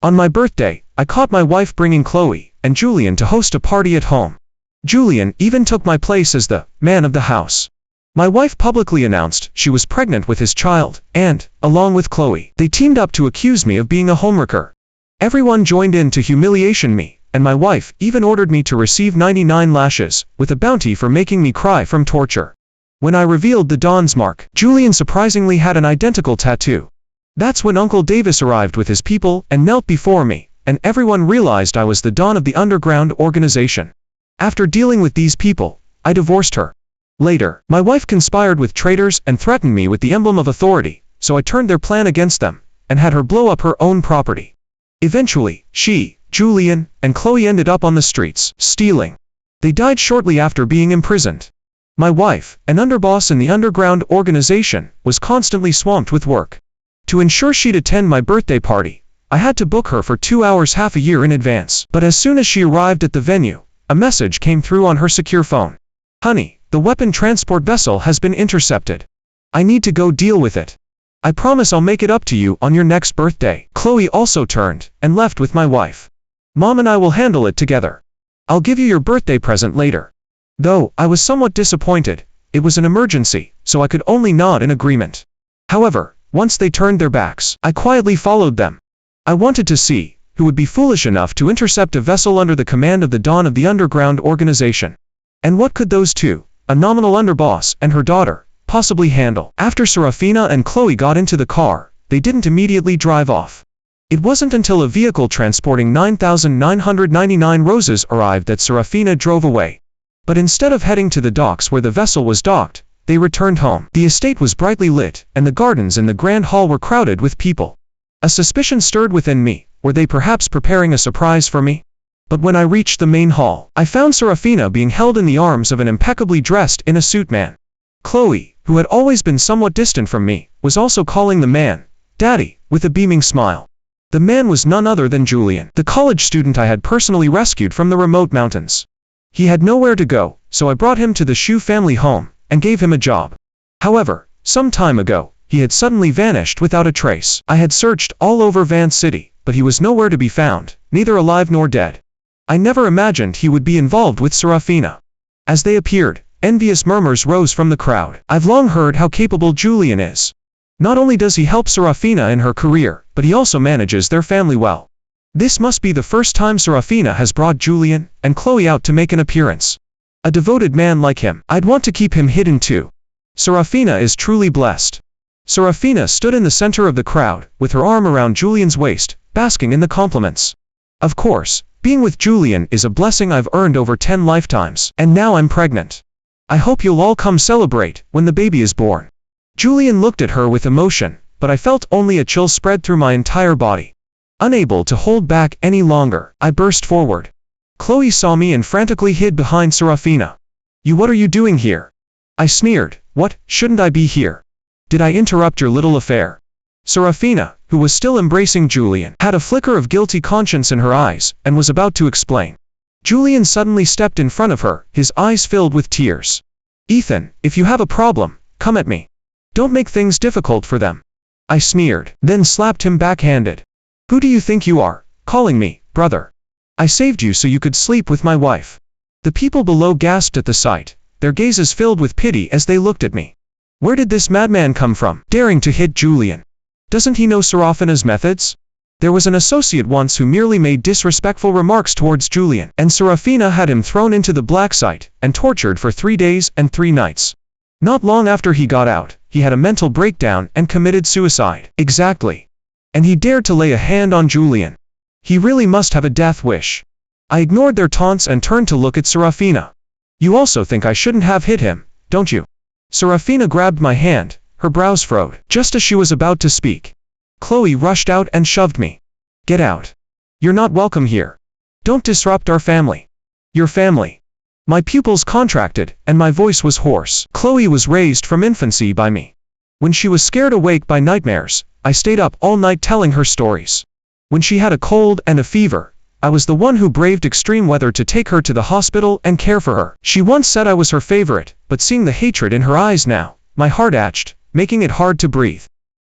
On my birthday, I caught my wife bringing Chloe and Julian to host a party at home. Julian even took my place as the man of the house. My wife publicly announced she was pregnant with his child, and, along with Chloe, they teamed up to accuse me of being a homewrecker. Everyone joined in to humiliation me, and my wife even ordered me to receive 99 lashes, with a bounty for making me cry from torture. When I revealed the Don's mark, Julian surprisingly had an identical tattoo. That's when Uncle Davis arrived with his people and knelt before me, and everyone realized I was the Don of the underground organization. After dealing with these people, I divorced her. Later, my wife conspired with traitors and threatened me with the emblem of authority, so I turned their plan against them, and had her blow up her own property. Eventually, she, Julian, and Chloe ended up on the streets, stealing. They died shortly after being imprisoned. My wife, an underboss in the underground organization, was constantly swamped with work. To ensure she'd attend my birthday party, I had to book her for 2 hours half a year in advance. But as soon as she arrived at the venue, a message came through on her secure phone. "Honey, the weapon transport vessel has been intercepted. I need to go deal with it. I promise I'll make it up to you on your next birthday." Chloe also turned and left with my wife. "Mom and I will handle it together. I'll give you your birthday present later." Though I was somewhat disappointed, it was an emergency, so I could only nod in agreement. However, once they turned their backs, I quietly followed them. I wanted to see who would be foolish enough to intercept a vessel under the command of the Don of the underground organization. And what could those two, a nominal underboss and her daughter, possibly handle? After Serafina and Chloe got into the car, they didn't immediately drive off. It wasn't until a vehicle transporting 9,999 roses arrived that Serafina drove away. But instead of heading to the docks where the vessel was docked, they returned home. The estate was brightly lit, and the gardens in the grand hall were crowded with people. A suspicion stirred within me. Were they perhaps preparing a surprise for me? But when I reached the main hall, I found Serafina being held in the arms of an impeccably dressed in a suit man. Chloe, who had always been somewhat distant from me, was also calling the man Daddy, with a beaming smile. The man was none other than Julian, the college student I had personally rescued from the remote mountains. He had nowhere to go, so I brought him to the Zhou family home, and gave him a job. However, some time ago, he had suddenly vanished without a trace. I had searched all over Van City, but he was nowhere to be found, neither alive nor dead. I never imagined he would be involved with Serafina. As they appeared, envious murmurs rose from the crowd. I've long heard how capable Julian is. Not only does he help Serafina in her career, but he also manages their family well. This must be the first time Serafina has brought Julian and Chloe out to make an appearance. A devoted man like him, I'd want to keep him hidden too. Serafina is truly blessed. Serafina stood in the center of the crowd, with her arm around Julian's waist, basking in the compliments. Of course, being with Julian is a blessing I've earned over 10 lifetimes, and now I'm pregnant. I hope you'll all come celebrate when the baby is born. Julian looked at her with emotion, but I felt only a chill spread through my entire body. Unable to hold back any longer, I burst forward. Chloe saw me and frantically hid behind Serafina. What are you doing here?" I sneered. "What, shouldn't I be here? Did I interrupt your little affair?" Serafina, who was still embracing Julian, had a flicker of guilty conscience in her eyes, and was about to explain. Julian suddenly stepped in front of her, his eyes filled with tears. "Ethan, if you have a problem, come at me. Don't make things difficult for them." I sneered, then slapped him backhanded. "Who do you think you are, calling me brother? I saved you so you could sleep with my wife." The people below gasped at the sight, their gazes filled with pity as they looked at me. Where did this madman come from, daring to hit Julian? Doesn't he know Serafina's methods? There was an associate once who merely made disrespectful remarks towards Julian, and Serafina had him thrown into the black site and tortured for 3 days and 3 nights. Not long after he got out, he had a mental breakdown and committed suicide. Exactly. And he dared to lay a hand on Julian. He really must have a death wish. I ignored their taunts and turned to look at Serafina. "You also think I shouldn't have hit him, don't you?" Serafina grabbed my hand, her brows furrowed. Just as she was about to speak, Chloe rushed out and shoved me. "Get out. You're not welcome here. Don't disrupt our family." "Your family?" My pupils contracted, and my voice was hoarse. Chloe was raised from infancy by me. When she was scared awake by nightmares, I stayed up all night telling her stories. When she had a cold and a fever, I was the one who braved extreme weather to take her to the hospital and care for her. She once said I was her favorite, but seeing the hatred in her eyes now, my heart ached, making it hard to breathe.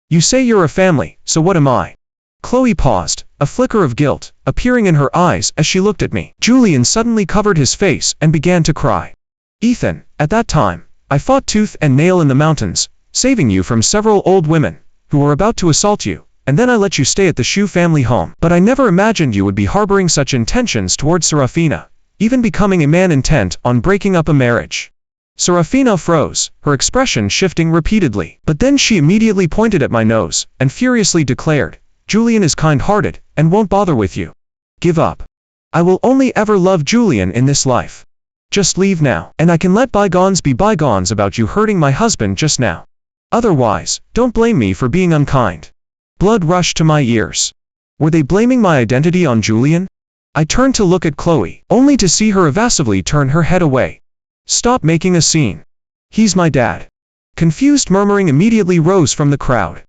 "You say you're a family, so what am I?" Chloe paused, a flicker of guilt appearing in her eyes as she looked at me. Julian suddenly covered his face and began to cry. Ethan, at that time, I fought tooth and nail in the mountains, saving you from several old women who were about to assault you, and then I let you stay at the Zhou family home. But I never imagined you would be harboring such intentions towards Serafina, even becoming a man intent on breaking up a marriage. Serafina froze, her expression shifting repeatedly. But then she immediately pointed at my nose and furiously declared, Julian is kind-hearted and won't bother with you. Give up. I will only ever love Julian in this life. Just leave now, and I can let bygones be bygones about you hurting my husband just now. Otherwise, don't blame me for being unkind. Blood rushed to my ears. Were they blaming my identity on Julian? I turned to look at Chloe, only to see her evasively turn her head away. Stop making a scene. He's my dad. Confused murmuring immediately rose from the crowd.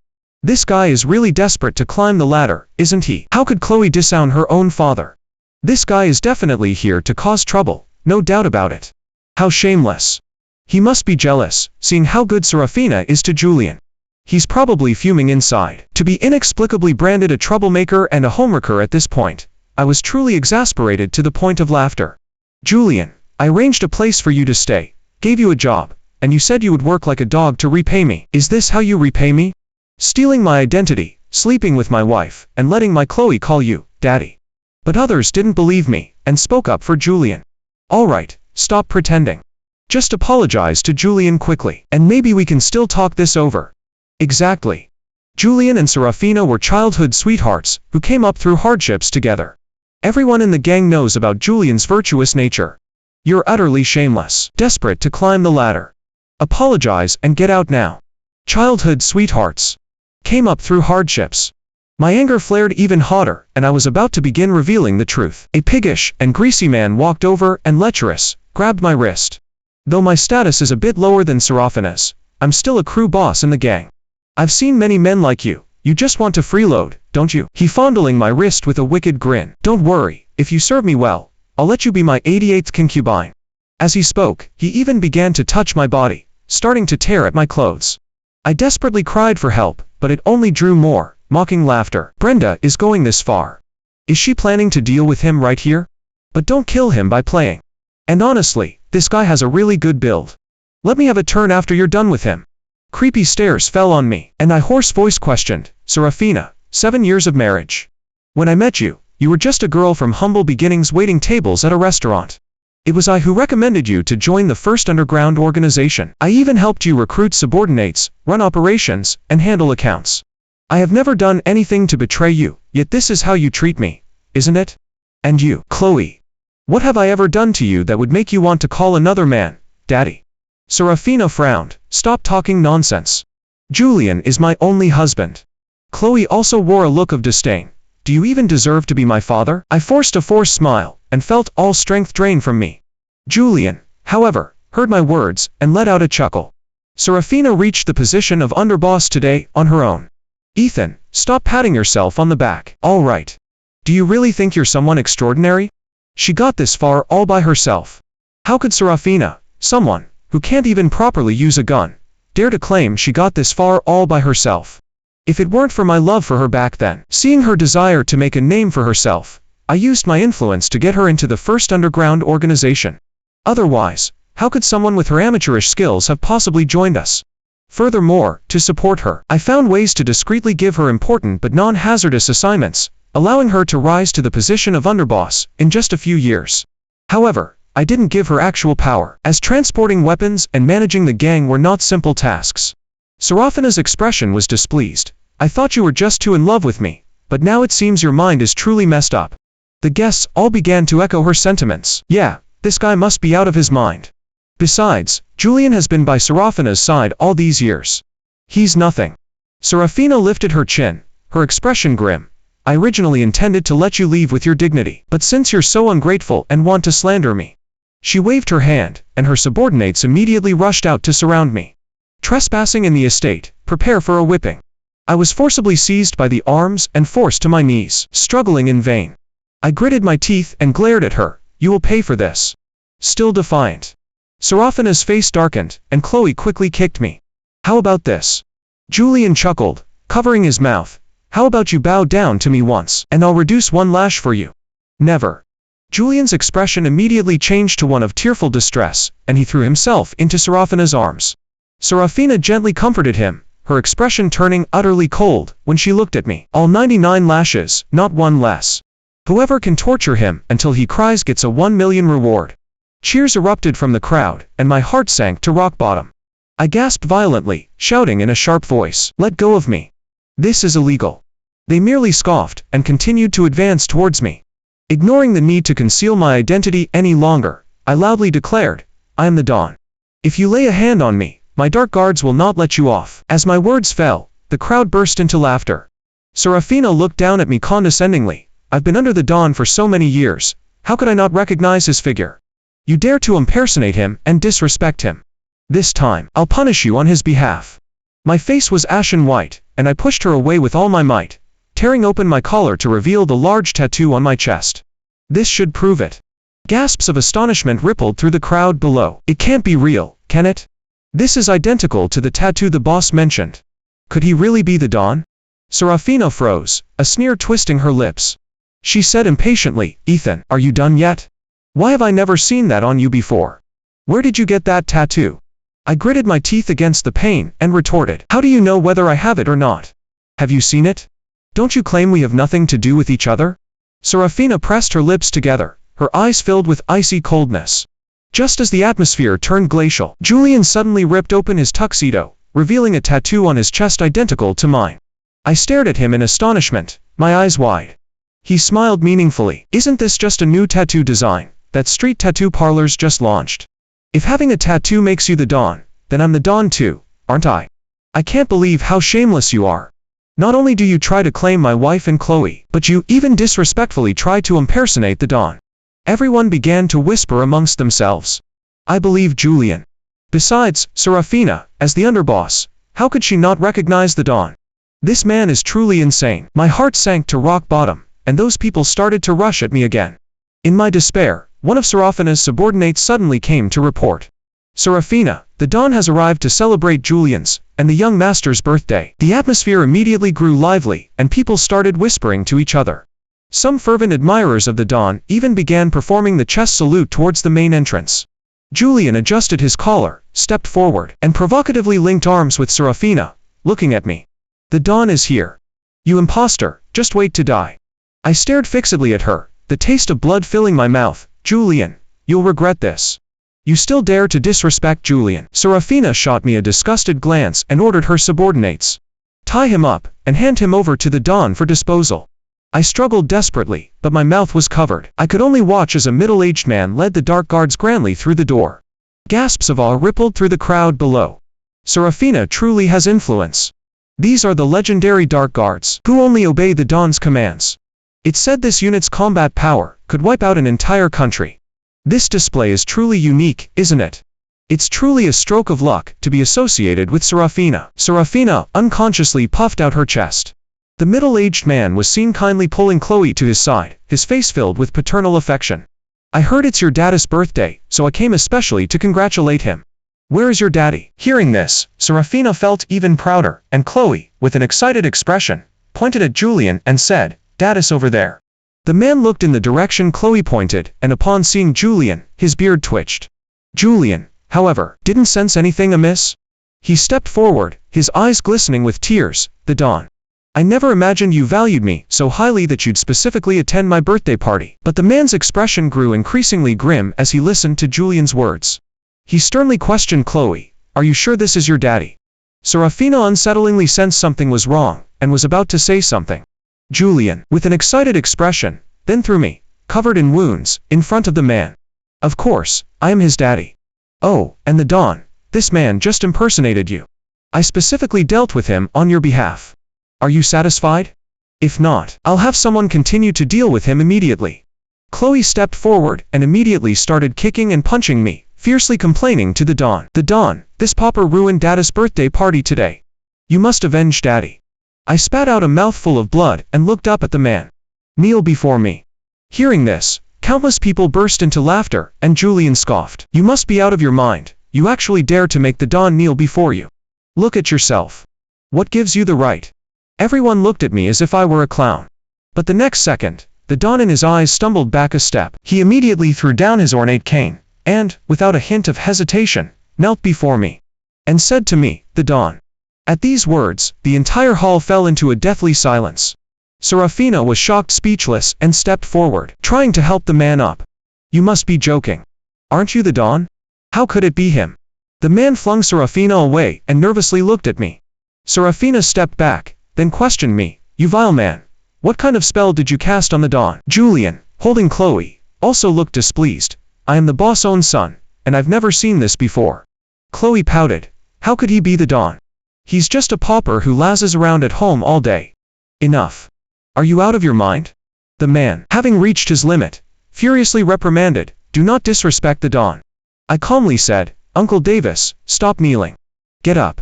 This guy is really desperate to climb the ladder, isn't he? How could Chloe disown her own father? This guy is definitely here to cause trouble, no doubt about it. How shameless. He must be jealous, seeing how good Serafina is to Julian. He's probably fuming inside. To be inexplicably branded a troublemaker and a homewrecker at this point, I was truly exasperated to the point of laughter. Julian, I arranged a place for you to stay, gave you a job, and you said you would work like a dog to repay me. Is this how you repay me? Stealing my identity, sleeping with my wife, and letting my Chloe call you daddy. But others didn't believe me, and spoke up for Julian. Alright, stop pretending. Just apologize to Julian quickly, and maybe we can still talk this over. Exactly. Julian and Serafina were childhood sweethearts, who came up through hardships together. Everyone in the gang knows about Julian's virtuous nature. You're utterly shameless, desperate to climb the ladder. Apologize and get out now. Childhood sweethearts. Came up through hardships. My anger flared even hotter, and I was about to begin revealing the truth. A piggish and greasy man walked over and lecherous, grabbed my wrist. Though my status is a bit lower than Serafina's, I'm still a crew boss in the gang. I've seen many men like you. You just want to freeload, don't you? He fondling my wrist with a wicked grin. Don't worry, if you serve me well, I'll let you be my 88th concubine. As he spoke, he even began to touch my body, starting to tear at my clothes. I desperately cried for help, but it only drew more mocking laughter. Brenda is going this far. Is she planning to deal with him right here? But don't kill him by playing. And honestly, this guy has a really good build. Let me have a turn after you're done with him. Creepy stares fell on me, and I hoarse voice questioned, Serafina, 7 years of marriage. When I met you, you were just a girl from humble beginnings waiting tables at a restaurant. It was I who recommended you to join the first underground organization. I even helped you recruit subordinates, run operations, and handle accounts. I have never done anything to betray you, yet this is how you treat me, isn't it? And you, Chloe. What have I ever done to you that would make you want to call another man daddy? Serafina frowned. Stop talking nonsense. Julian is my only husband. Chloe also wore a look of disdain. Do you even deserve to be my father? I forced a forced smile, and felt all strength drain from me. Julian, however, heard my words, and let out a chuckle. Serafina reached the position of underboss today, on her own. Ethan, stop patting yourself on the back. All right. Do you really think you're someone extraordinary? She got this far all by herself. How could Serafina, someone who can't even properly use a gun, dare to claim she got this far all by herself? If it weren't for my love for her back then, seeing her desire to make a name for herself, I used my influence to get her into the first underground organization. Otherwise, how could someone with her amateurish skills have possibly joined us? Furthermore, to support her, I found ways to discreetly give her important but non-hazardous assignments, allowing her to rise to the position of underboss in just a few years. However, I didn't give her actual power, as transporting weapons and managing the gang were not simple tasks. Serafina's expression was displeased. I thought you were just too in love with me, but now it seems your mind is truly messed up. The guests all began to echo her sentiments. Yeah, this guy must be out of his mind. Besides, Julian has been by Serafina's side all these years. He's nothing. Serafina lifted her chin, her expression grim. I originally intended to let you leave with your dignity, but since you're so ungrateful and want to slander me. She waved her hand, and her subordinates immediately rushed out to surround me. Trespassing in the estate, prepare for a whipping. I was forcibly seized by the arms and forced to my knees, struggling in vain. I gritted my teeth and glared at her. You will pay for this. Still defiant. Serafina's face darkened, and Chloe quickly kicked me. How about this? Julian chuckled, covering his mouth. How about you bow down to me once, and I'll reduce one lash for you? Never. Julian's expression immediately changed to one of tearful distress, and he threw himself into Serafina's arms. Serafina gently comforted him, her expression turning utterly cold when she looked at me. All 99 lashes, not one less. Whoever can torture him until he cries gets a 1 million reward. Cheers erupted from the crowd, and my heart sank to rock bottom. I gasped violently, shouting in a sharp voice, "Let go of me. This is illegal." They merely scoffed, and continued to advance towards me. Ignoring the need to conceal my identity any longer, I loudly declared, "I am the Dawn. If you lay a hand on me, my dark guards will not let you off." As my words fell, the crowd burst into laughter. Serafina looked down at me condescendingly. "I've been under the Dawn for so many years, how could I not recognize his figure? You dare to impersonate him and disrespect him. This time, I'll punish you on his behalf." My face was ashen white, and I pushed her away with all my might, tearing open my collar to reveal the large tattoo on my chest. "This should prove it." Gasps of astonishment rippled through the crowd below. "It can't be real, can it? This is identical to the tattoo the boss mentioned. Could he really be the Dawn?" Serafina froze, a sneer twisting her lips. She said impatiently, "Ethan, are you done yet? Why have I never seen that on you before? Where did you get that tattoo?" I gritted my teeth against the pain, and retorted, "How do you know whether I have it or not? Have you seen it? Don't you claim we have nothing to do with each other?" Serafina pressed her lips together, her eyes filled with icy coldness. Just as the atmosphere turned glacial, Julian suddenly ripped open his tuxedo, revealing a tattoo on his chest identical to mine. I stared at him in astonishment, my eyes wide. He smiled meaningfully. "Isn't this just a new tattoo design that street tattoo parlors just launched? If having a tattoo makes you the Dawn, then I'm the Dawn too, aren't I? I can't believe how shameless you are. Not only do you try to claim my wife and Chloe, but you even disrespectfully try to impersonate the Dawn." Everyone began to whisper amongst themselves. I believed Julian. Besides, Serafina, as the underboss, how could she not recognize the Dawn? This man is truly insane. My heart sank to rock bottom, and those people started to rush at me again. In my despair, one of Serafina's subordinates suddenly came to report. "Serafina, the Dawn has arrived to celebrate Julian's and the young master's birthday." The atmosphere immediately grew lively, and people started whispering to each other. Some fervent admirers of the Dawn even began performing the chest salute towards the main entrance. Julian adjusted his collar, stepped forward, and provocatively linked arms with Serafina, looking at me. "The Dawn is here. You imposter, just wait to die." I stared fixedly at her, the taste of blood filling my mouth. "Julian, you'll regret this. You still dare to disrespect Julian." Serafina shot me a disgusted glance and ordered her subordinates, "Tie him up, and hand him over to the Dawn for disposal." I struggled desperately, but my mouth was covered. I could only watch as a middle-aged man led the dark guards grandly through the door. Gasps of awe rippled through the crowd below. Serafina truly has influence. These are the legendary dark guards, who only obey the Dawn's commands. It said this unit's combat power could wipe out an entire country. This display is truly unique, isn't it? It's truly a stroke of luck to be associated with Serafina. Serafina unconsciously puffed out her chest. The middle-aged man was seen kindly pulling Chloe to his side, his face filled with paternal affection. "I heard it's your daddy's birthday, so I came especially to congratulate him. Where is your daddy?" Hearing this, Serafina felt even prouder, and Chloe, with an excited expression, pointed at Julian and said, "Daddy's over there." The man looked in the direction Chloe pointed, and upon seeing Julian, his beard twitched. Julian, however, didn't sense anything amiss. He stepped forward, his eyes glistening with tears. "The Dawn. I never imagined you valued me so highly that you'd specifically attend my birthday party." But the man's expression grew increasingly grim as he listened to Julian's words. He sternly questioned Chloe, "Are you sure this is your daddy?" Serafina unsettlingly sensed something was wrong, and was about to say something. Julian, with an excited expression, then threw me, covered in wounds, in front of the man. "Of course, I am his daddy." "Oh, and the Dawn, this man just impersonated you. I specifically dealt with him on your behalf. Are you satisfied? If not, I'll have someone continue to deal with him immediately." Chloe stepped forward and immediately started kicking and punching me, fiercely complaining to the Dawn. "The Dawn, this pauper ruined Daddy's birthday party today. You must avenge Daddy." I spat out a mouthful of blood and looked up at the man. "Kneel before me." Hearing this, countless people burst into laughter, and Julian scoffed. "You must be out of your mind. You actually dare to make the Dawn kneel before you. Look at yourself. What gives you the right?" Everyone looked at me as if I were a clown. But the next second, the dawn in his eyes stumbled back a step. He immediately threw down his ornate cane, and, without a hint of hesitation, knelt before me, and said to me, "The dawn." At these words, the entire hall fell into a deathly silence. Serafina was shocked speechless and stepped forward, trying to help the man up. "You must be joking. Aren't you the dawn? How could it be him?" The man flung Serafina away and nervously looked at me. Serafina stepped back, then questioned me, "You vile man, what kind of spell did you cast on the dawn?" Julian, holding Chloe, also looked displeased. "I am the boss' own son, and I've never seen this before." Chloe pouted. "How could he be the dawn? He's just a pauper who lazes around at home all day." "Enough. Are you out of your mind?" The man, having reached his limit, furiously reprimanded, "Do not disrespect the dawn." I calmly said, "Uncle Davis, stop kneeling. Get up."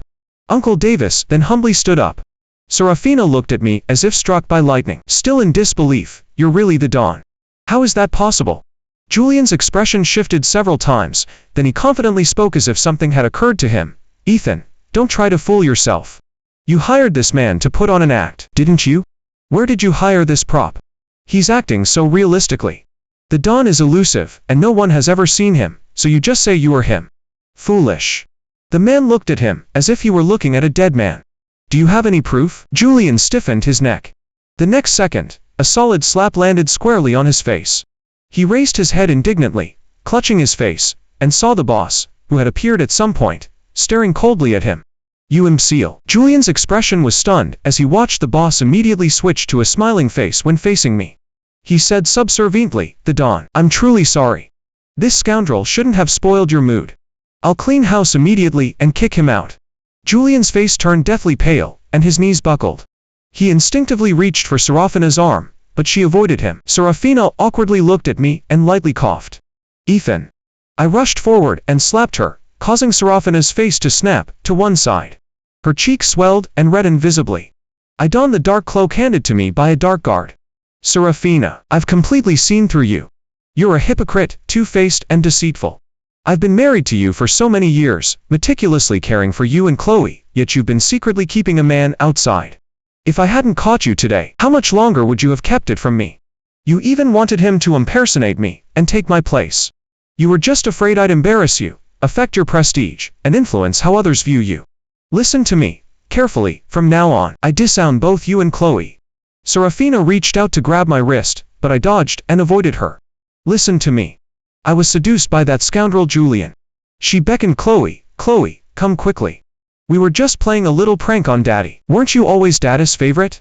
Uncle Davis then humbly stood up. Serafina looked at me as if struck by lightning. Still in disbelief, "You're really the dawn. How is that possible?" Julian's expression shifted several times, then he confidently spoke as if something had occurred to him. "Ethan, don't try to fool yourself. You hired this man to put on an act, didn't you? Where did you hire this prop? He's acting so realistically. The dawn is elusive, and no one has ever seen him, so you just say you are him. Foolish." The man looked at him, as if he were looking at a dead man. "Do you have any proof?" Julian stiffened his neck. The next second, a solid slap landed squarely on his face. He raised his head indignantly, clutching his face, and saw the boss, who had appeared at some point, staring coldly at him. "You imbecile." Julian's expression was stunned as he watched the boss immediately switch to a smiling face when facing me. He said subserviently, "The dawn. I'm truly sorry. This scoundrel shouldn't have spoiled your mood. I'll clean house immediately and kick him out." Julian's face turned deathly pale, and his knees buckled. He instinctively reached for Serafina's arm, but she avoided him. Serafina awkwardly looked at me and lightly coughed. "Ethan." I rushed forward and slapped her, causing Serafina's face to snap to one side. Her cheeks swelled and reddened visibly. I donned the dark cloak handed to me by a dark guard. "Serafina, I've completely seen through you. You're a hypocrite, two-faced and deceitful. I've been married to you for so many years, meticulously caring for you and Chloe, yet you've been secretly keeping a man outside. If I hadn't caught you today, how much longer would you have kept it from me? You even wanted him to impersonate me and take my place. You were just afraid I'd embarrass you, affect your prestige, and influence how others view you. Listen to me carefully. From now on, I disown both you and Chloe." Serafina reached out to grab my wrist, but I dodged and avoided her. "Listen to me. I was seduced by that scoundrel Julian." She beckoned Chloe. "Chloe, come quickly. We were just playing a little prank on Daddy. Weren't you always Daddy's favorite?"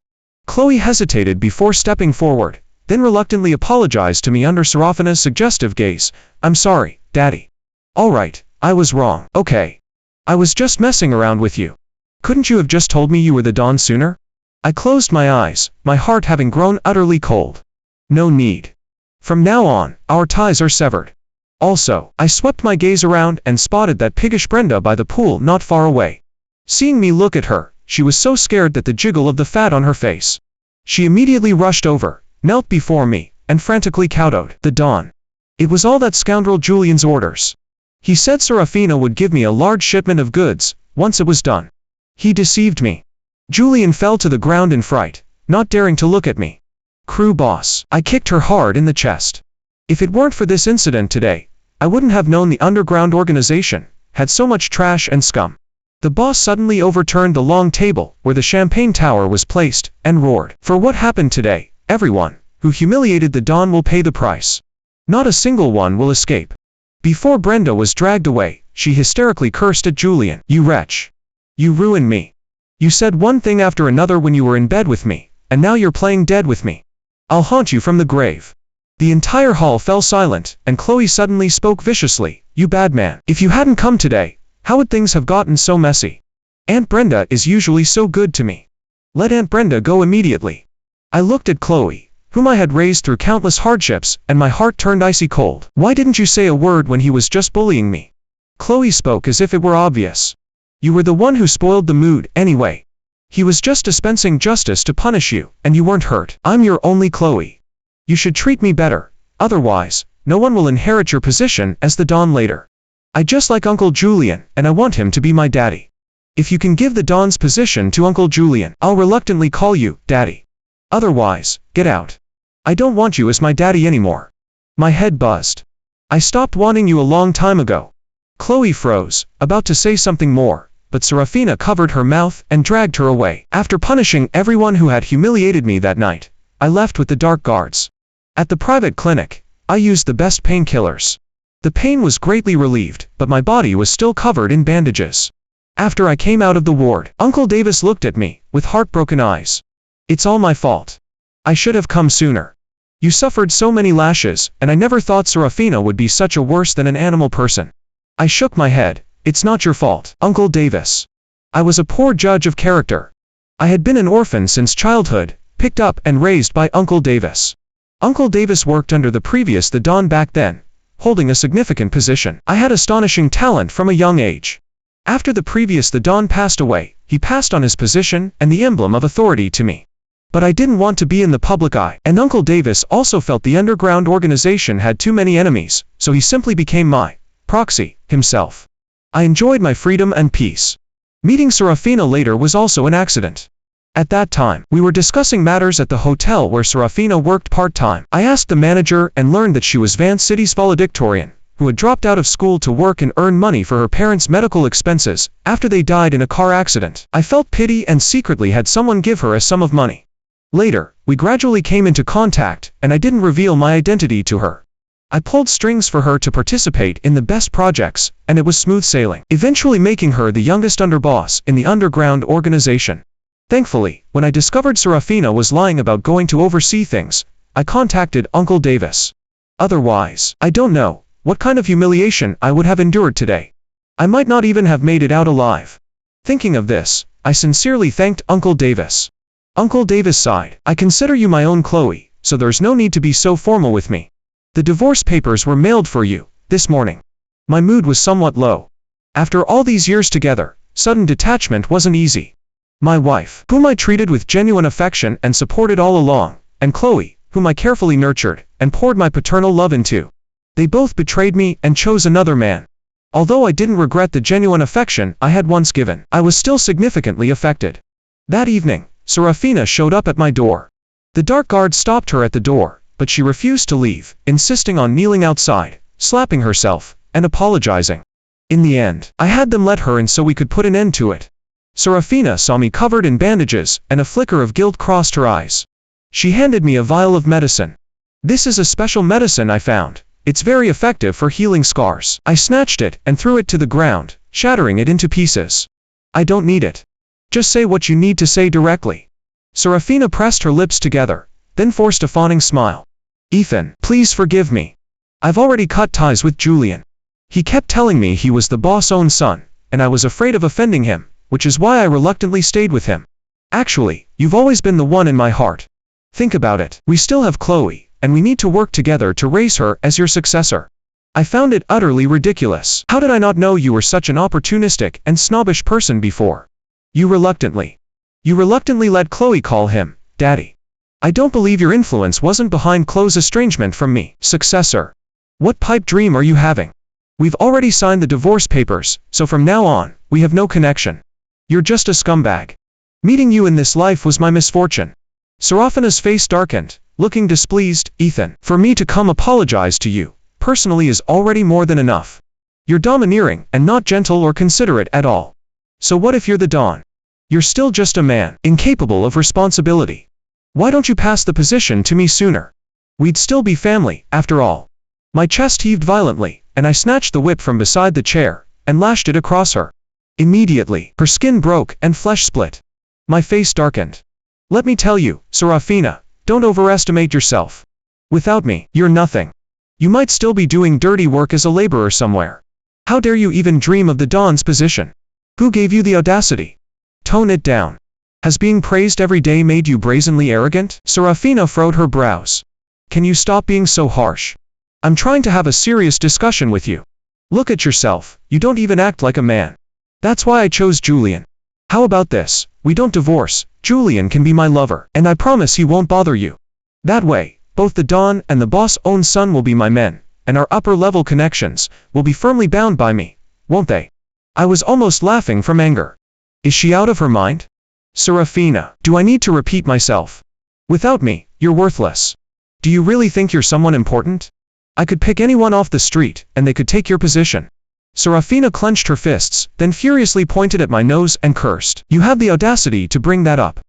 Chloe hesitated before stepping forward, then reluctantly apologized to me under Serafina's suggestive gaze. "I'm sorry, Daddy. All right, I was wrong. Okay. I was just messing around with you. Couldn't you have just told me you were the dawn sooner?" I closed my eyes, my heart having grown utterly cold. "No need. From now on, our ties are severed." Also, I swept my gaze around and spotted that piggish Brenda by the pool not far away. Seeing me look at her, she was so scared that the jiggle of the fat on her face. She immediately rushed over, knelt before me, and frantically kowtowed. "The dawn. It was all that scoundrel Julian's orders. He said Serafina would give me a large shipment of goods, once it was done. He deceived me." Julian fell to the ground in fright, not daring to look at me. "Crew boss." I kicked her hard in the chest. "If it weren't for this incident today, I wouldn't have known the underground organization had so much trash and scum." The boss suddenly overturned the long table where the champagne tower was placed, and roared, "For what happened today, everyone who humiliated the dawn will pay the price. Not a single one will escape." Before Brenda was dragged away, she hysterically cursed at Julian. "You wretch. You ruined me. You said one thing after another when you were in bed with me, and now you're playing dead with me. I'll haunt you from the grave." The entire hall fell silent, and Chloe suddenly spoke viciously. "You bad man. If you hadn't come today, how would things have gotten so messy? Aunt Brenda is usually so good to me. Let Aunt Brenda go immediately." I looked at Chloe, whom I had raised through countless hardships, and my heart turned icy cold. "Why didn't you say a word when he was just bullying me?" Chloe spoke as if it were obvious. "You were the one who spoiled the mood, anyway. He was just dispensing justice to punish you, and you weren't hurt. I'm your only Chloe. You should treat me better, otherwise, no one will inherit your position as the dawn later. I just like Uncle Julian, and I want him to be my daddy." If you can give the Don's position to Uncle Julian, I'll reluctantly call you Daddy. Otherwise, get out. I don't want you as my daddy anymore. My head buzzed. I stopped wanting you a long time ago. Chloe froze, about to say something more, but Serafina covered her mouth and dragged her away. After punishing everyone who had humiliated me that night, I left with the dark guards. At the private clinic, I used the best painkillers. The pain was greatly relieved, but my body was still covered in bandages. After I came out of the ward, Uncle Davis looked at me, with heartbroken eyes. It's all my fault. I should have come sooner. You suffered so many lashes, and I never thought Serafina would be such a worse than an animal person. I shook my head. It's not your fault, Uncle Davis. I was a poor judge of character. I had been an orphan since childhood, picked up and raised by Uncle Davis. Uncle Davis worked under the Don back then, holding a significant position. I had astonishing talent from a young age. After the Don passed away, he passed on his position and the emblem of authority to me. But I didn't want to be in the public eye, and Uncle Davis also felt the underground organization had too many enemies, so he simply became my proxy himself. I enjoyed my freedom and peace. Meeting Serafina later was also an accident. At that time, we were discussing matters at the hotel where Serafina worked part-time. I asked the manager and learned that she was Vance City's valedictorian, who had dropped out of school to work and earn money for her parents' medical expenses after they died in a car accident. I felt pity and secretly had someone give her a sum of money. Later, we gradually came into contact, and I didn't reveal my identity to her. I pulled strings for her to participate in the best projects, and it was smooth sailing, eventually making her the youngest underboss in the underground organization. Thankfully, when I discovered Serafina was lying about going to oversee things, I contacted Uncle Davis. Otherwise, I don't know what kind of humiliation I would have endured today. I might not even have made it out alive. Thinking of this, I sincerely thanked Uncle Davis. Uncle Davis sighed. I consider you my own Chloe, so there's no need to be so formal with me. The divorce papers were mailed for you this morning. My mood was somewhat low. After all these years together, sudden detachment wasn't easy. My wife, whom I treated with genuine affection and supported all along, and Chloe, whom I carefully nurtured and poured my paternal love into. They both betrayed me and chose another man. Although I didn't regret the genuine affection I had once given, I was still significantly affected. That evening, Serafina showed up at my door. The dark guard stopped her at the door, but she refused to leave, insisting on kneeling outside, slapping herself, and apologizing. In the end, I had them let her in so we could put an end to it. Serafina saw me covered in bandages, and a flicker of guilt crossed her eyes. She handed me a vial of medicine. This is a special medicine I found. It's very effective for healing scars. I snatched it and threw it to the ground, shattering it into pieces. I don't need it. Just say what you need to say directly. Serafina pressed her lips together, then forced a fawning smile. Ethan, please forgive me. I've already cut ties with Julian. He kept telling me he was the boss' own son, and I was afraid of offending him, which is why I reluctantly stayed with him. Actually, you've always been the one in my heart. Think about it. We still have Chloe, and we need to work together to raise her as your successor. I found it utterly ridiculous. How did I not know you were such an opportunistic and snobbish person before? You reluctantly let Chloe call him Daddy. I don't believe your influence wasn't behind Chloe's estrangement from me. Successor. What pipe dream are you having? We've already signed the divorce papers, so from now on, we have no connection. You're just a scumbag. Meeting you in this life was my misfortune. Serafina's face darkened, looking displeased. Ethan, for me to come apologize to you, personally is already more than enough. You're domineering and not gentle or considerate at all. So what if you're the Don? You're still just a man, incapable of responsibility. Why don't you pass the position to me sooner? We'd still be family, after all. My chest heaved violently, and I snatched the whip from beside the chair, and lashed it across her. Immediately, her skin broke and flesh split. My face darkened. Let me tell you, Serafina, don't overestimate yourself. Without me, you're nothing. You might still be doing dirty work as a laborer somewhere. How dare you even dream of the Don's position? Who gave you the audacity? Tone it down. Has being praised every day made you brazenly arrogant? Serafina furrowed her brows. Can you stop being so harsh? I'm trying to have a serious discussion with you. Look at yourself, you don't even act like a man. That's why I chose Julian. How about this? We don't divorce. Julian can be my lover, and I promise he won't bother you. That way, both the Don and the boss' own son will be my men, and our upper-level connections will be firmly bound by me, won't they? I was almost laughing from anger. Is she out of her mind? Serafina, do I need to repeat myself? Without me, you're worthless. Do you really think you're someone important? I could pick anyone off the street, and they could take your position. Serafina clenched her fists, then furiously pointed at my nose and cursed. You have the audacity to bring that up.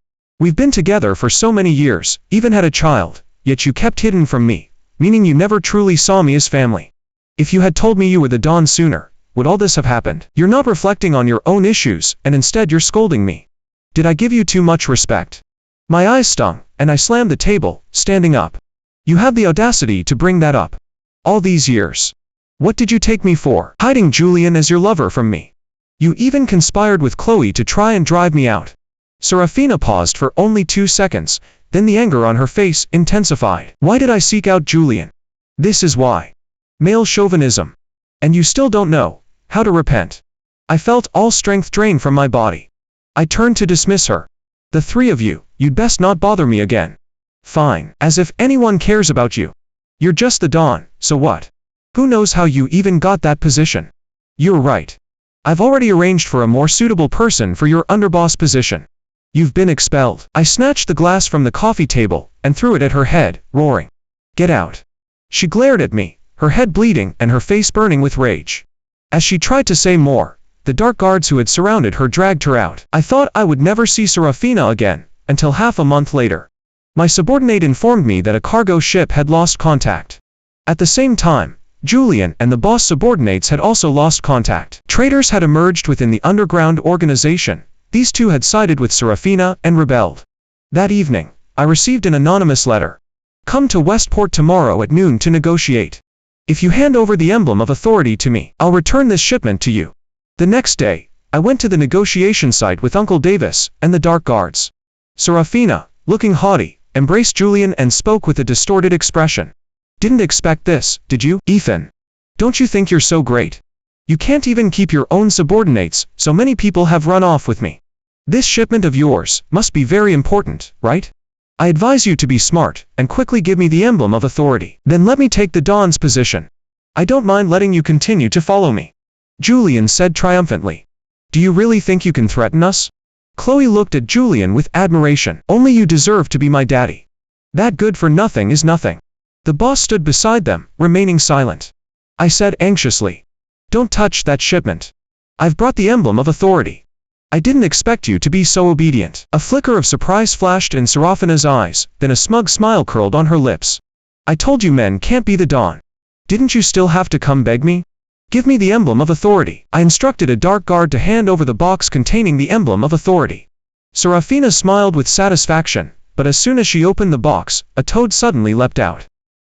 We've been together for so many years, even had a child, yet you kept hidden from me, meaning you never truly saw me as family. If you had told me you were the Don sooner, would all this have happened? You're not reflecting on your own issues, and instead you're scolding me. Did I give you too much respect? My eyes stung, and I slammed the table, standing up. You have the audacity to bring that up. All these years. What did you take me for? Hiding Julian as your lover from me. You even conspired with Chloe to try and drive me out. Serafina paused for only 2 seconds, then the anger on her face intensified. Why did I seek out Julian? This is why. Male chauvinism. And you still don't know how to repent. I felt all strength drain from my body. I turned to dismiss her. The three of you, you'd best not bother me again. Fine, as if anyone cares about you. You're just the Don, so what? Who knows how you even got that position? You're right. I've already arranged for a more suitable person for your underboss position. You've been expelled. I snatched the glass from the coffee table and threw it at her head, roaring. Get out. She glared at me, her head bleeding and her face burning with rage. As she tried to say more, the dark guards who had surrounded her dragged her out. I thought I would never see Serafina again, until half a month later. My subordinate informed me that a cargo ship had lost contact. At the same time, Julian and the boss subordinates had also lost contact. Traitors had emerged within the underground organization. These two had sided with Serafina and rebelled. That evening, I received an anonymous letter. Come to Westport tomorrow at noon to negotiate. If you hand over the emblem of authority to me, I'll return this shipment to you. The next day, I went to the negotiation site with Uncle Davis and the dark guards. Serafina, looking haughty, embraced Julian and spoke with a distorted expression. Didn't expect this, did you, Ethan? Don't you think you're so great? You can't even keep your own subordinates, so many people have run off with me. This shipment of yours must be very important, right? I advise you to be smart, and quickly give me the emblem of authority. Then let me take the Don's position. I don't mind letting you continue to follow me. Julian said triumphantly. Do you really think you can threaten us? Chloe looked at Julian with admiration. Only you deserve to be my daddy. That good for nothing is nothing. The boss stood beside them, remaining silent. I said anxiously. Don't touch that shipment. I've brought the emblem of authority. I didn't expect you to be so obedient. A flicker of surprise flashed in Serafina's eyes, then a smug smile curled on her lips. I told you men can't be the Don. Didn't you still have to come beg me? Give me the emblem of authority. I instructed a dark guard to hand over the box containing the emblem of authority. Serafina smiled with satisfaction, but as soon as she opened the box, a toad suddenly leapt out.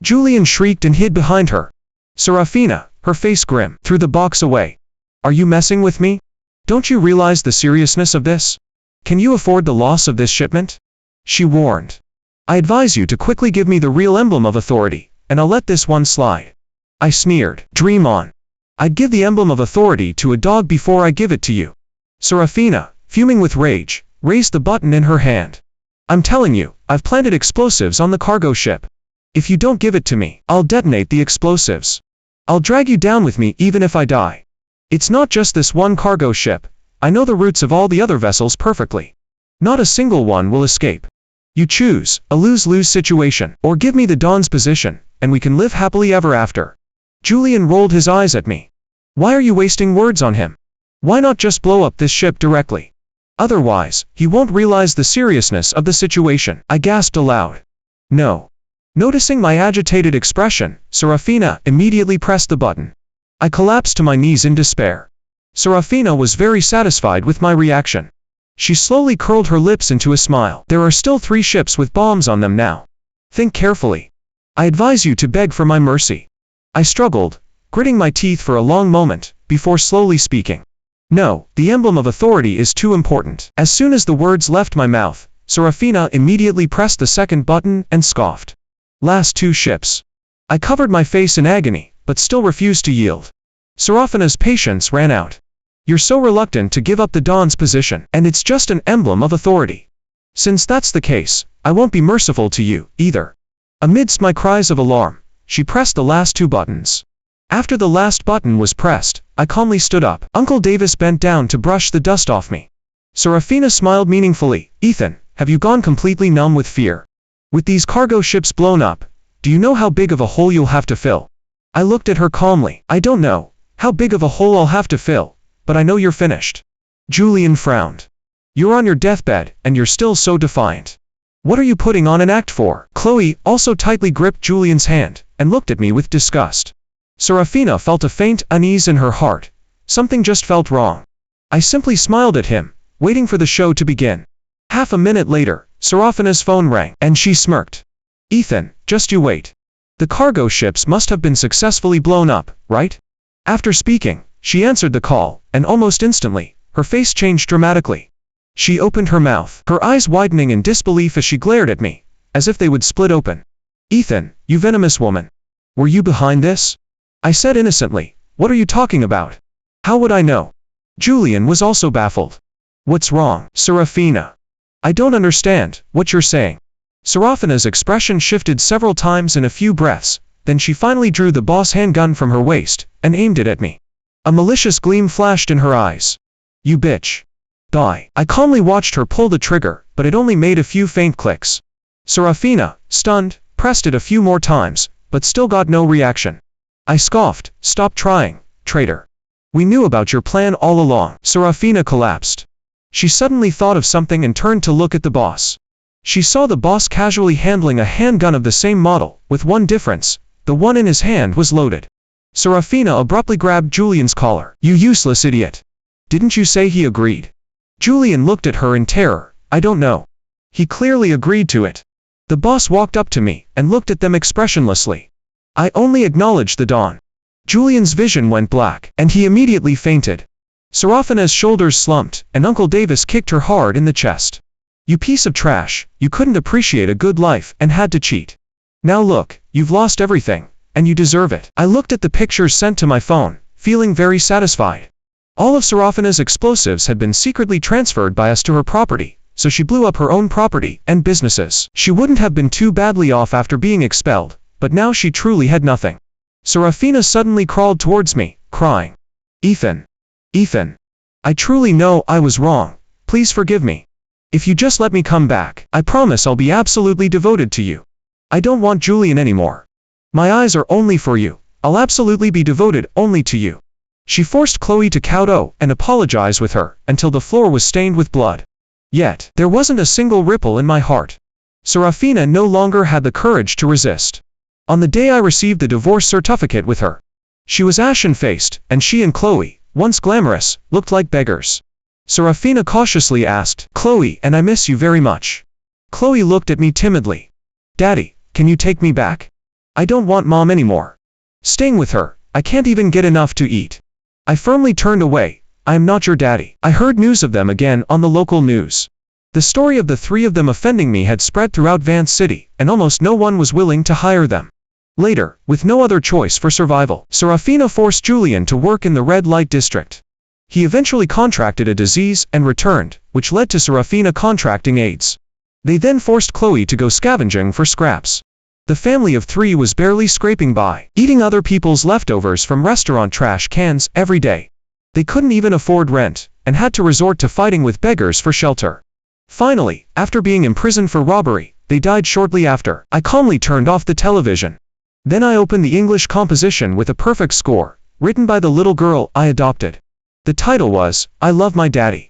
Julian shrieked and hid behind her. Serafina, her face grim, threw the box away. Are you messing with me? Don't you realize the seriousness of this? Can you afford the loss of this shipment? She warned. I advise you to quickly give me the real emblem of authority, and I'll let this one slide. I sneered. Dream on. I'd give the emblem of authority to a dog before I give it to you. Serafina, fuming with rage, raised the button in her hand. I'm telling you, I've planted explosives on the cargo ship. If you don't give it to me, I'll detonate the explosives. I'll drag you down with me even if I die. It's not just this one cargo ship. I know the routes of all the other vessels perfectly. Not a single one will escape. You choose, a lose-lose situation, or give me the Don's position, and we can live happily ever after. Julian rolled his eyes at me. Why are you wasting words on him? Why not just blow up this ship directly? Otherwise, he won't realize the seriousness of the situation. I gasped aloud. No. Noticing my agitated expression, Serafina immediately pressed the button. I collapsed to my knees in despair. Serafina was very satisfied with my reaction. She slowly curled her lips into a smile. There are still 3 ships with bombs on them now. Think carefully. I advise you to beg for my mercy. I struggled, gritting my teeth for a long moment, before slowly speaking. No, the emblem of authority is too important. As soon as the words left my mouth, Serafina immediately pressed the second button and scoffed. Last 2 ships. I covered my face in agony, but still refused to yield. Serafina's patience ran out. You're so reluctant to give up the Don's position, and it's just an emblem of authority. Since that's the case, I won't be merciful to you, either. Amidst my cries of alarm, she pressed the last 2 buttons. After the last button was pressed, I calmly stood up. Uncle Davis bent down to brush the dust off me. Serafina smiled meaningfully. Ethan, have you gone completely numb with fear? With these cargo ships blown up, do you know how big of a hole you'll have to fill? I looked at her calmly. I don't know how big of a hole I'll have to fill, but I know you're finished. Julian frowned. You're on your deathbed, and you're still so defiant. What are you putting on an act for? Chloe also tightly gripped Julian's hand, and looked at me with disgust. Serafina felt a faint unease in her heart. Something just felt wrong. I simply smiled at him, waiting for the show to begin. Half a minute later, Serafina's phone rang, and she smirked. Ethan, just you wait. The cargo ships must have been successfully blown up, right? After speaking, she answered the call, and almost instantly, her face changed dramatically. She opened her mouth, her eyes widening in disbelief as she glared at me, as if they would split open. Ethan, you venomous woman. Were you behind this? I said innocently. What are you talking about? How would I know? Julian was also baffled. What's wrong, Serafina? I don't understand what you're saying. Serafina's expression shifted several times in a few breaths, then she finally drew the boss handgun from her waist, and aimed it at me. A malicious gleam flashed in her eyes. You bitch. Die. I calmly watched her pull the trigger, but it only made a few faint clicks. Serafina, stunned, pressed it a few more times, but still got no reaction. I scoffed. Stop trying, traitor. We knew about your plan all along. Serafina collapsed. She suddenly thought of something and turned to look at the boss. She saw the boss casually handling a handgun of the same model, with one difference. The one in his hand was loaded. Serafina abruptly grabbed Julian's collar. You useless idiot. Didn't you say he agreed? Julian looked at her in terror. I don't know. He clearly agreed to it. The boss walked up to me, and looked at them expressionlessly. I only acknowledged the dawn. Julian's vision went black, and he immediately fainted. Serafina's shoulders slumped, and Uncle Davis kicked her hard in the chest. You piece of trash, you couldn't appreciate a good life, and had to cheat. Now look, you've lost everything, and you deserve it. I looked at the pictures sent to my phone, feeling very satisfied. All of Serafina's explosives had been secretly transferred by us to her property, so she blew up her own property and businesses. She wouldn't have been too badly off after being expelled, but now she truly had nothing. Serafina suddenly crawled towards me, crying. Ethan. Ethan. I truly know I was wrong. Please forgive me. If you just let me come back, I promise I'll be absolutely devoted to you. I don't want Julian anymore. My eyes are only for you. I'll absolutely be devoted only to you. She forced Chloe to kowtow and apologize with her, until the floor was stained with blood. Yet, there wasn't a single ripple in my heart. Serafina no longer had the courage to resist. On the day I received the divorce certificate with her, she was ashen-faced, and she and Chloe, once glamorous, looked like beggars. Serafina cautiously asked, Chloe, and I miss you very much. Chloe looked at me timidly. Daddy, can you take me back? I don't want Mom anymore. Staying with her, I can't even get enough to eat. I firmly turned away. I am not your daddy. I heard news of them again on the local news. The story of the three of them offending me had spread throughout Vance City, and almost no one was willing to hire them. Later, with no other choice for survival, Serafina forced Julian to work in the red light district. He eventually contracted a disease and returned, which led to Serafina contracting AIDS. They then forced Chloe to go scavenging for scraps. The family of three was barely scraping by, eating other people's leftovers from restaurant trash cans every day. They couldn't even afford rent, and had to resort to fighting with beggars for shelter. Finally, after being imprisoned for robbery, they died shortly after. I calmly turned off the television. Then I opened the English composition with a perfect score, written by the little girl I adopted. The title was, I Love My Daddy.